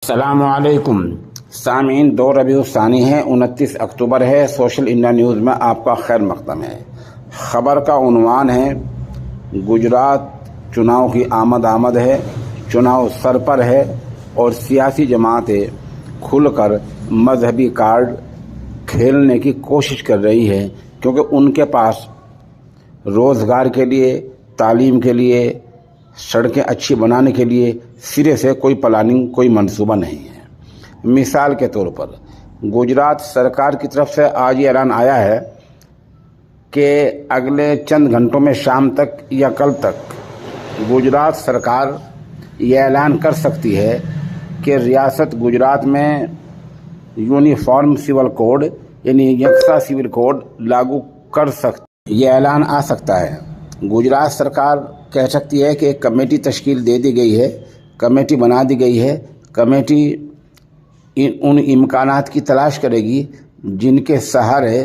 السلام علیکم سامعین، 2 ربیع الثانی ہے، 29 اکتوبر ہے۔ سوشل انڈیا نیوز میں آپ کا خیر مقدم ہے۔ خبر کا عنوان ہے گجرات چناؤ کی آمد ہے، چناؤ سر پر ہے اور سیاسی جماعتیں کھل کر مذہبی کارڈ کھیلنے کی کوشش کر رہی ہے، کیونکہ ان کے پاس روزگار کے لیے، تعلیم کے لیے، سڑکیں اچھی بنانے کے لیے سرے سے کوئی پلاننگ، کوئی منصوبہ نہیں ہے۔ مثال کے طور پر گجرات سرکار کی طرف سے آج یہ اعلان آیا ہے کہ اگلے چند گھنٹوں میں شام تک یا کل تک گجرات سرکار یہ اعلان کر سکتی ہے کہ ریاست گجرات میں یونیفارم سول کوڈ یعنی یکساں سول کوڈ لاگو کر سکتی، یہ اعلان آ سکتا ہے۔ گجرات سرکار کہہ سکتی ہے کہ ایک کمیٹی تشکیل دے دی گئی ہے، کمیٹی بنا دی گئی ہے، کمیٹی ان امکانات کی تلاش کرے گی جن کے سہارے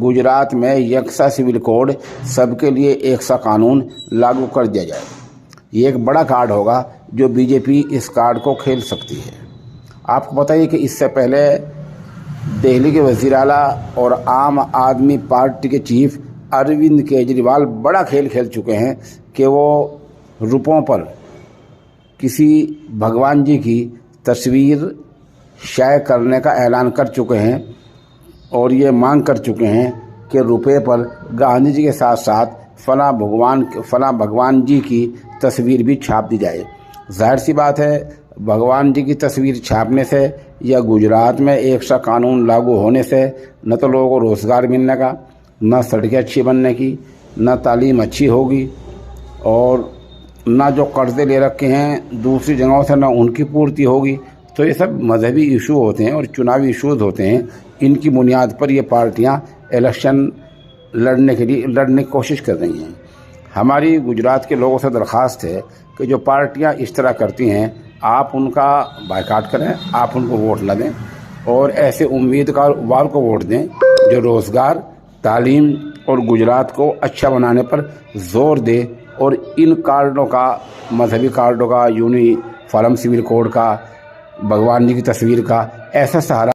گجرات میں یکساں سول کوڈ، سب کے لیے ایک سا قانون لاگو کر دیا جائے۔ یہ ایک بڑا کارڈ ہوگا جو بی جے پی اس کارڈ کو کھیل سکتی ہے۔ آپ کو بتائیے کہ اس سے پہلے دہلی کے وزیر اعلیٰ اور عام آدمی پارٹی کے چیف اروند کیجریوال بڑا کھیل کھیل چکے ہیں کہ وہ روپوں پر کسی بھگوان جی کی تصویر شائع کرنے کا اعلان کر چکے ہیں اور یہ مانگ کر چکے ہیں کہ روپے پر گاندھی جی کے ساتھ ساتھ فلاں بھگوان جی کی تصویر بھی چھاپ دی جائے۔ ظاہر سی بات ہے، بھگوان جی کی تصویر چھاپنے سے یا گجرات میں ایک سا قانون لاگو ہونے سے نہ تو لوگوں کو روزگار ملنے کا، نہ سڑکیں اچھی بننے کی، نہ تعلیم اچھی ہوگی، اور نہ جو قرضے لے رکھے ہیں دوسری جگہوں سے نہ ان کی پورتی ہوگی۔ تو یہ سب مذہبی ایشو ہوتے ہیں اور چناوی ایشوز ہوتے ہیں، ان کی بنیاد پر یہ پارٹیاں الیکشن لڑنے کی کوشش کر رہی ہیں۔ ہماری گجرات کے لوگوں سے درخواست ہے کہ جو پارٹیاں اس طرح کرتی ہیں آپ ان کا بائیکاٹ کریں، آپ ان کو ووٹ نہ دیں اور ایسے امیدوار کو ووٹ دیں جو روزگار، تعلیم اور گجرات کو اچھا بنانے پر زور دے اور ان کارڈوں کا، مذہبی کارڈوں کا، یونیفارم سول کوڈ کا، بھگوان جی کی تصویر کا ایسا سہارا